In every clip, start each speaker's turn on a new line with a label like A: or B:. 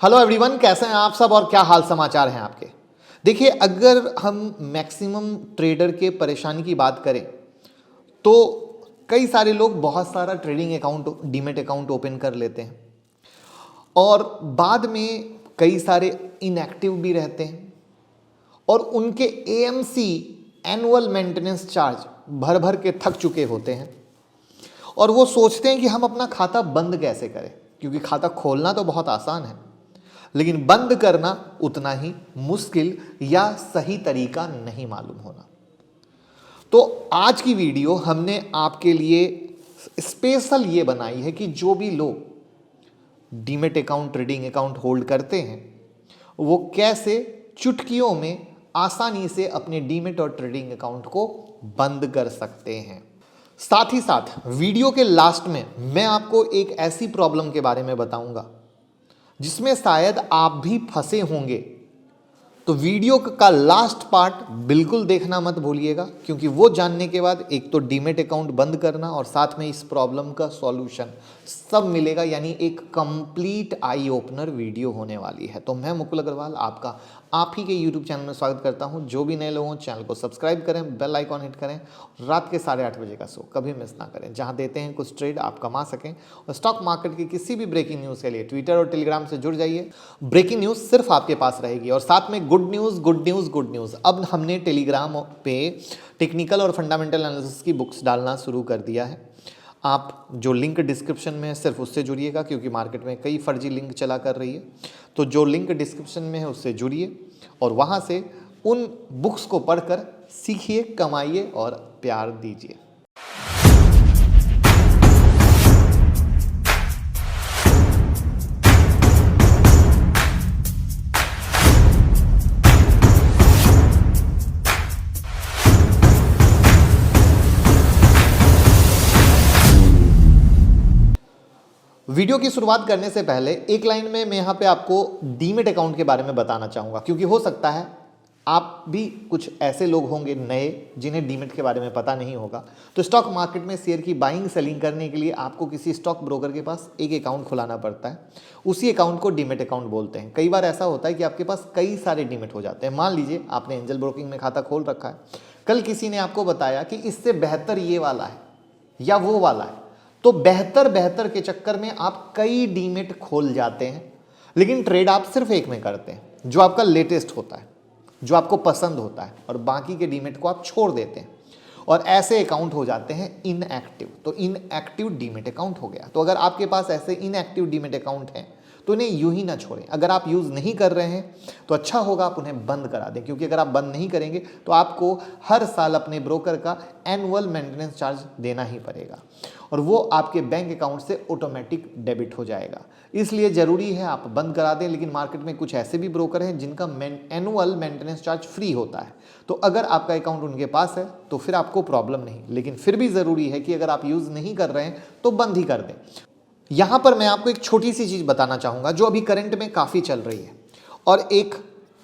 A: Hello everyone, कैसे हैं आप सब और क्या हाल समाचार हैं आपके। देखिए, अगर हम मैक्सिमम ट्रेडर के परेशानी की बात करें तो कई सारे लोग बहुत सारा trading account, demat account open कर लेते हैं और बाद में कई सारे इनएक्टिव भी रहते हैं और उनके एएमसी एनुअल मेंटेनेंस चार्ज भर भर के थक चुके होते हैं और वो सोचते हैं कि हम अपना खाता बंद कैसे करें, क्योंकि खाता खोलना तो बहुत आसान है लेकिन बंद करना उतना ही मुश्किल या सही तरीका नहीं मालूम होना। तो आज की वीडियो हमने आपके लिए स्पेशल ये बनाई है कि जो भी लोग demat account, trading account hold करते हैं वो कैसे चुटकियों में आसानी से अपने डीमेट और ट्रेडिंग अकाउंट को बंद कर सकते हैं। साथ ही साथ वीडियो के लास्ट में मैं आपको एक ऐसी प्रॉब्लम के बारे में बताऊंगा जिसमें शायद आप भी फंसे होंगे, तो वीडियो का लास्ट पार्ट बिल्कुल देखना मत भूलिएगा, क्योंकि वो जानने के बाद एक तो डीमेट अकाउंट बंद करना और साथ में इस प्रॉब्लम का सॉल्यूशन सब मिलेगा, यानी एक कंप्लीट आई ओपनर वीडियो होने वाली है। तो मैं मुकुल अग्रवाल आपका आप ही के यूट्यूब चैनल में स्वागत करता हूं। जो भी नए लोग हों चैनल को सब्सक्राइब करें, बेल आइकॉन हिट करें, रात के 8:30 बजे का शो कभी मिस ना करें, जहां देते हैं कुछ ट्रेड आप कमा सकें। और स्टॉक मार्केट की किसी भी ब्रेकिंग न्यूज़ के लिए ट्विटर और टेलीग्राम से जुड़ जाइए। ब्रेकिंग न्यूज़ सिर्फ आपके पास रहेगी और साथ में good news good news good news. अब हमने टेलीग्राम पे टेक्निकल और फंडामेंटल एनालिसिस की बुक्स डालना शुरू कर दिया है। आप जो लिंक डिस्क्रिप्शन में है सिर्फ उससे जुड़िएगा, क्योंकि मार्केट में कई फर्जी लिंक चला कर रही है। तो जो लिंक डिस्क्रिप्शन में है उससे जुड़िए और वहाँ से उन बुक्स को पढ़कर सीखिए, कमाइए और प्यार दीजिए। वीडियो की शुरुआत करने से पहले एक लाइन में मैं यहाँ पे आपको डीमेट अकाउंट के बारे में बताना चाहूँगा, क्योंकि हो सकता है आप भी कुछ ऐसे लोग होंगे नए जिन्हें डीमेट के बारे में पता नहीं होगा। तो स्टॉक मार्केट में शेयर की बाइंग सेलिंग करने के लिए आपको किसी स्टॉक ब्रोकर के पास एक अकाउंट खुलाना पड़ता है। उसी अकाउंट को डीमेट अकाउंट बोलते हैं। कई बार ऐसा होता है कि आपके पास कई सारे डीमेट हो जाते हैं। मान लीजिए आपने एंजल ब्रोकिंग में खाता खोल रखा है, कल किसी ने आपको बताया कि इससे बेहतर ये वाला है या वो वाला है, तो बेहतर के चक्कर में आप कई डीमेट खोल जाते हैं, लेकिन ट्रेड आप सिर्फ एक में करते हैं जो आपका लेटेस्ट होता है, जो आपको पसंद होता है, और बाकी के डीमेट को आप छोड़ देते हैं और ऐसे अकाउंट हो जाते हैं इनएक्टिव। तो इनएक्टिव डीमेट अकाउंट हो गया। तो अगर आपके पास ऐसे इनएक्टिव डीमेट अकाउंट हैं तो इन्हें यूं ही ना छोड़ें। अगर आप यूज़ नहीं कर रहे हैं तो अच्छा होगा आप उन्हें बंद करा दें, क्योंकि अगर आप बंद नहीं करेंगे तो आपको हर साल अपने ब्रोकर का एनुअल मेंटेनेंस चार्ज देना ही पड़ेगा और वो आपके बैंक अकाउंट से ऑटोमेटिक डेबिट हो जाएगा। इसलिए ज़रूरी है आप बंद करा दें। लेकिन मार्केट में कुछ ऐसे भी ब्रोकर हैं जिनका एनुअल मेंटेनेंस चार्ज फ्री होता है, तो अगर आपका अकाउंट उनके पास है तो फिर आपको प्रॉब्लम नहीं, लेकिन फिर भी ज़रूरी है कि अगर आप यूज़ नहीं कर रहे हैं तो बंद ही कर दें। यहाँ पर मैं आपको एक छोटी सी चीज़ बताना चाहूँगा जो अभी करंट में काफ़ी चल रही है और एक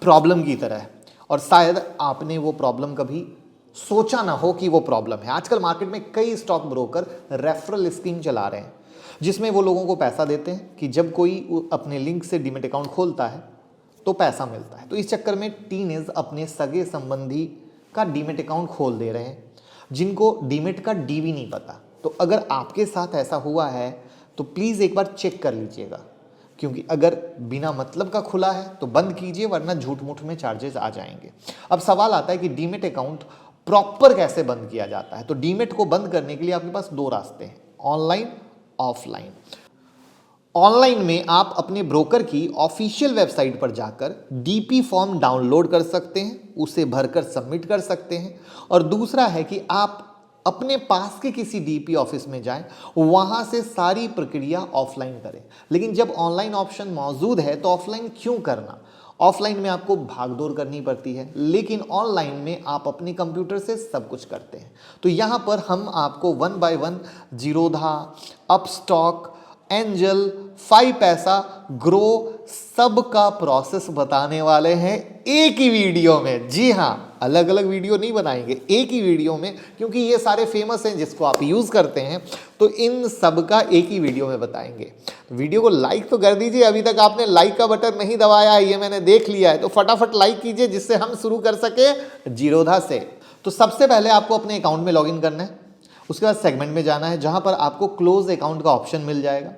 A: प्रॉब्लम की तरह है, और शायद आपने वो प्रॉब्लम कभी सोचा ना हो कि वो प्रॉब्लम है। आजकल मार्केट में कई स्टॉक ब्रोकर रेफरल स्कीम चला रहे हैं, जिसमें वो लोगों को पैसा देते हैं कि जब कोई अपने लिंक से डीमेट अकाउंट खोलता है तो पैसा मिलता है। तो इस चक्कर में टीनेज अपने सगे संबंधी का डीमेट अकाउंट खोल दे रहे हैं जिनको डीमेट का डी भी नहीं पता। तो अगर आपके साथ ऐसा हुआ है तो प्लीज़ एक बार चेक कर लीजिएगा, क्योंकि अगर बिना मतलब का खुला है तो बंद कीजिए, वरना झूठ मूठ में चार्जेस आ जाएंगे। अब सवाल आता है कि डीमेट अकाउंट प्रॉपर कैसे बंद किया जाता है। तो डीमेट को बंद करने के लिए आपके पास दो रास्ते हैं, ऑनलाइन, ऑफलाइन। ऑनलाइन में आप अपने ब्रोकर की ऑफिशियल वेबसाइट पर जाकर डीपी फॉर्म डाउनलोड कर सकते हैं, उसे भरकर सबमिट कर सकते हैं। और दूसरा है कि आप अपने पास के किसी डीपी ऑफिस में जाएं, वहां से सारी प्रक्रिया ऑफलाइन करें। लेकिन जब ऑनलाइन ऑप्शन मौजूद है तो ऑफलाइन क्यों करना। ऑफलाइन में आपको भागदौड़ करनी पड़ती है, लेकिन ऑनलाइन में आप अपने कंप्यूटर से सब कुछ करते हैं। तो यहाँ पर हम आपको 1 by 1 जीरोधा, अपस्टॉक, एंजल, 5 पैसा, ग्रो, सबका प्रोसेस बताने वाले हैं एक ही वीडियो में। जी हाँ, अलग अलग वीडियो नहीं बनाएंगे, एक ही वीडियो में, क्योंकि ये सारे फेमस हैं जिसको आप यूज करते हैं, तो इन सब का एक ही वीडियो में बताएंगे। वीडियो को लाइक तो कर दीजिए, अभी तक आपने लाइक का बटन नहीं दबाया है, ये मैंने देख लिया है, तो फटाफट लाइक कीजिए जिससे हम शुरू कर सके जीरोधा से। तो सबसे पहले आपको अपने अकाउंट में लॉगिन करना है, उसके बाद सेगमेंट में जाना है जहां पर आपको क्लोज अकाउंट का ऑप्शन मिल जाएगा।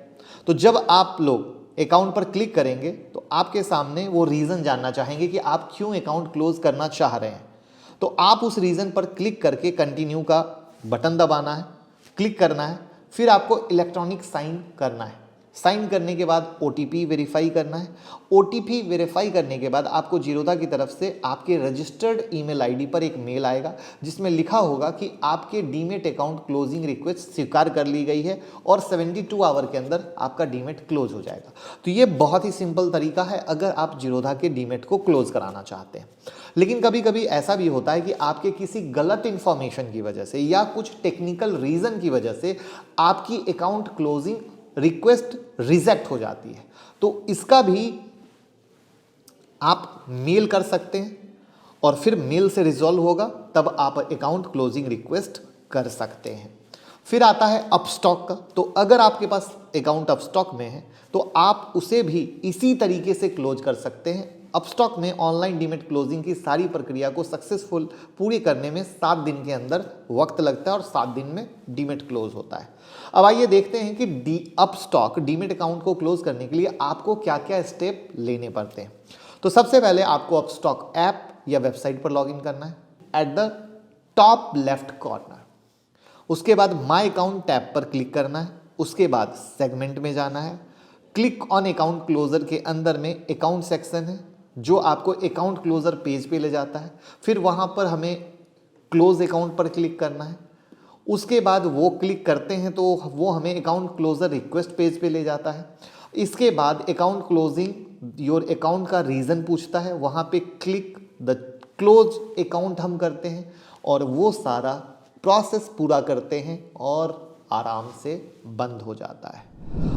A: तो जब आप लोग अकाउंट पर क्लिक करेंगे तो आपके सामने वो रीजन जानना चाहेंगे कि आप क्यों अकाउंट क्लोज करना चाह रहे हैं। तो आप उस रीजन पर क्लिक करके कंटिन्यू का बटन दबाना है, क्लिक करना है, फिर आपको इलेक्ट्रॉनिक साइन करना है। साइन करने के बाद ओटीपी वेरीफाई करना है। ओटीपी वेरीफाई करने के बाद आपको जीरोधा की तरफ से आपके रजिस्टर्ड ईमेल आईडी पर एक मेल आएगा जिसमें लिखा होगा कि आपके डीमेट अकाउंट क्लोजिंग रिक्वेस्ट स्वीकार कर ली गई है और 72 आवर के अंदर आपका डीमेट क्लोज हो जाएगा। तो ये बहुत ही सिंपल तरीका है अगर आप जीरोधा के डीमेट को क्लोज कराना चाहते हैं। लेकिन कभी कभी ऐसा भी होता है कि आपके किसी गलत इंफॉर्मेशन की वजह से या कुछ टेक्निकल रीजन की वजह से आपकी अकाउंट क्लोजिंग रिक्वेस्ट रिजेक्ट हो जाती है। तो इसका भी आप मेल कर सकते हैं और फिर मेल से रिजॉल्व होगा, तब आप अकाउंट क्लोजिंग रिक्वेस्ट कर सकते हैं। फिर आता है अपस्टॉक का। तो अगर आपके पास अकाउंट अपस्टॉक में है तो आप उसे भी इसी तरीके से क्लोज कर सकते हैं। अपस्टॉक में ऑनलाइन डीमेट क्लोजिंग की सारी प्रक्रिया को सक्सेसफुल पूरी करने में 7 दिन के अंदर वक्त लगता है और 7 दिन में डीमेट क्लोज होता है। अब आइए देखते हैं कि अपस्टॉक डीमेट अकाउंट को क्लोज करने के लिए आपको क्या क्या स्टेप लेने पड़ते हैं। तो सबसे पहले आपको अपस्टॉक ऐप या वेबसाइट पर लॉगिन करना है at the top left corner. उसके बाद माई अकाउंट टैब पर क्लिक करना है। उसके बाद सेगमेंट में जाना है। क्लिक ऑन अकाउंट क्लोजर के अंदर में अकाउंट सेक्शन है जो आपको अकाउंट क्लोजर पेज पे ले जाता है। फिर वहां पर हमें क्लोज अकाउंट पर क्लिक करना है। उसके बाद वो क्लिक करते हैं तो वो हमें अकाउंट क्लोजर रिक्वेस्ट पेज पे ले जाता है। इसके बाद अकाउंट क्लोजिंग योर अकाउंट का रीज़न पूछता है, वहाँ पे क्लिक द क्लोज अकाउंट हम करते हैं और वो सारा प्रोसेस पूरा करते हैं और आराम से बंद हो जाता है।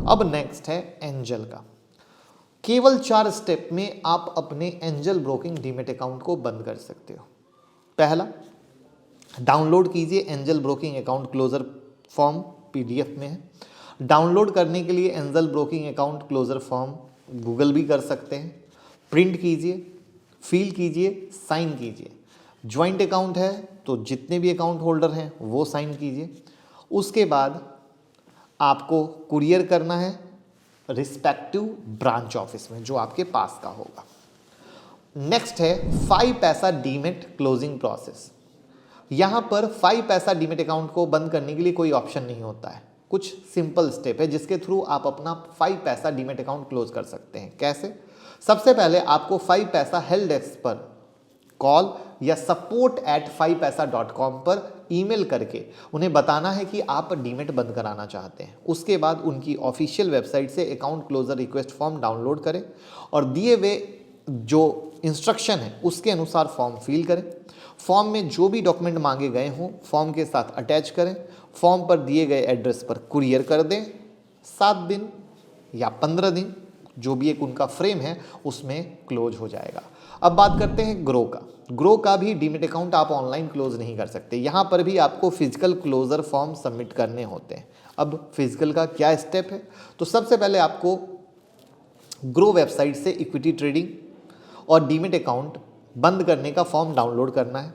A: अब नेक्स्ट है एंजल का। केवल 4 स्टेप में आप अपने एंजल ब्रोकिंग डीमेट अकाउंट को बंद कर सकते हो। पहला, डाउनलोड कीजिए Angel Broking account closure form, PDF में है। डाउनलोड करने के लिए Angel Broking account closure form Google भी कर सकते हैं। प्रिंट कीजिए, फिल कीजिए, साइन कीजिए। ज्वाइंट अकाउंट है तो जितने भी अकाउंट होल्डर हैं वो साइन कीजिए। उसके बाद आपको कुरियर करना है रिस्पेक्टिव ब्रांच ऑफिस में जो आपके पास का होगा। नेक्स्ट है 5 पैसा डीमेट क्लोजिंग प्रोसेस। यहां पर 5 पैसा डीमेट अकाउंट को बंद करने के लिए कोई ऑप्शन नहीं होता है, कुछ सिंपल स्टेप है जिसके थ्रू आप अपना 5 पैसा डीमेट अकाउंट क्लोज कर सकते हैं। कैसे? सबसे पहले आपको 5 पैसा हेल्प डेस्क पर कॉल या support@5paisa.com पर ईमेल करके उन्हें बताना है कि आप डीमेट बंद कराना चाहते हैं। उसके बाद उनकी ऑफिशियल वेबसाइट से account closure request form download करें और दिए हुए जो इंस्ट्रक्शन है उसके अनुसार फॉर्म फिल करें। फॉर्म में जो भी डॉक्यूमेंट मांगे गए हों फॉर्म के साथ अटैच करें। फॉर्म पर दिए गए एड्रेस पर कुरियर कर दें। 7 दिन या 15 दिन जो भी एक उनका फ्रेम है उसमें क्लोज हो जाएगा। अब बात करते हैं ग्रो का। ग्रो का भी डीमेट अकाउंट आप ऑनलाइन क्लोज नहीं कर सकते, यहाँ पर भी आपको फिजिकल क्लोजर फॉर्म सबमिट करने होते हैं। अब फिजिकल का क्या स्टेप है? तो सबसे पहले आपको ग्रो वेबसाइट से इक्विटी ट्रेडिंग और डीमेट अकाउंट बंद करने का फॉर्म डाउनलोड करना है।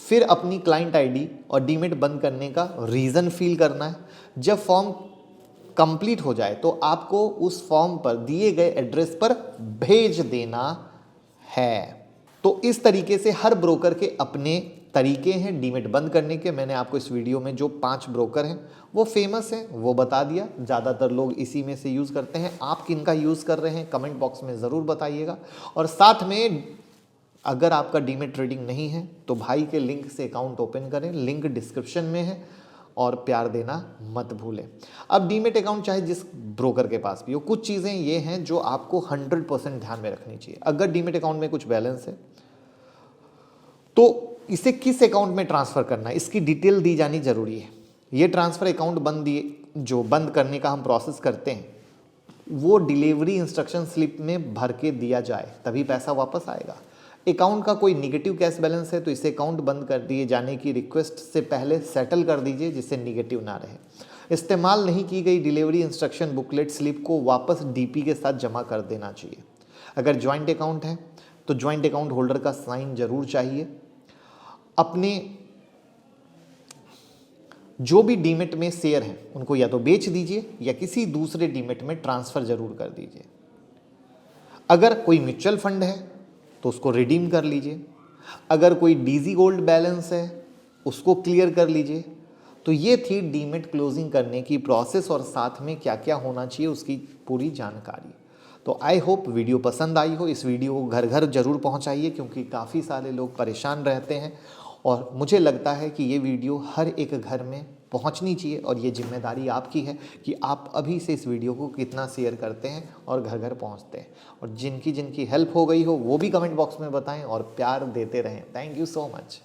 A: फिर अपनी क्लाइंट आईडी और डीमेट बंद करने का रीज़न फिल करना है। जब फॉर्म कंप्लीट हो जाए तो आपको उस फॉर्म पर दिए गए एड्रेस पर भेज देना है। तो इस तरीके से हर ब्रोकर के अपने तरीके हैं डीमेट बंद करने के। मैंने आपको इस वीडियो में जो 5 ब्रोकर हैं वो फेमस हैं वो बता दिया। ज़्यादातर लोग इसी में से यूज़ करते हैं। आप किन का यूज़ कर रहे हैं कमेंट बॉक्स में ज़रूर बताइएगा। और साथ में अगर आपका डीमेट ट्रेडिंग नहीं है तो भाई के लिंक से अकाउंट ओपन करें, लिंक डिस्क्रिप्शन में है, और प्यार देना मत भूलें। अब डीमेट अकाउंट चाहे जिस ब्रोकर के पास भी हो, कुछ चीज़ें ये हैं जो आपको 100% ध्यान में रखनी चाहिए। अगर डीमेट अकाउंट में कुछ बैलेंस है तो इसे किस अकाउंट में ट्रांसफ़र करना है इसकी डिटेल दी जानी जरूरी है। ये ट्रांसफ़र अकाउंट बंद करने का हम प्रोसेस करते हैं वो डिलीवरी इंस्ट्रक्शन स्लिप में भर के दिया जाए, तभी पैसा वापस आएगा। अकाउंट का कोई निगेटिव कैश बैलेंस है तो इसे अकाउंट बंद कर दिए जाने की रिक्वेस्ट से पहले सेटल कर दीजिए, जिससे निगेटिव ना रहे। इस्तेमाल नहीं की गई डिलीवरी इंस्ट्रक्शन बुकलेट स्लिप को वापस डीपी के साथ जमा कर देना चाहिए। अगर ज्वाइंट अकाउंट है तो ज्वाइंट अकाउंट होल्डर का साइन जरूर चाहिए। अपने जो भी डीमेट में शेयर हैं उनको या तो बेच दीजिए या किसी दूसरे डीमेट में ट्रांसफर जरूर कर दीजिए। अगर कोई म्यूचुअल फंड है तो उसको रिडीम कर लीजिए। अगर कोई डीजी गोल्ड बैलेंस है उसको क्लियर कर लीजिए। तो ये थी डीमेट क्लोजिंग करने की प्रोसेस और साथ में क्या क्या होना चाहिए उसकी पूरी जानकारी। तो आई होप वीडियो पसंद आई हो। इस वीडियो को घर घर जरूर पहुंचाइए क्योंकि काफ़ी सारे लोग परेशान रहते हैं और मुझे लगता है कि ये वीडियो हर एक घर में पहुंचनी चाहिए और ये जिम्मेदारी आपकी है कि आप अभी से इस वीडियो को कितना शेयर करते हैं और घर घर पहुंचते हैं। और जिनकी जिनकी हेल्प हो गई हो वो भी कमेंट बॉक्स में बताएं और प्यार देते रहें। Thank you so much.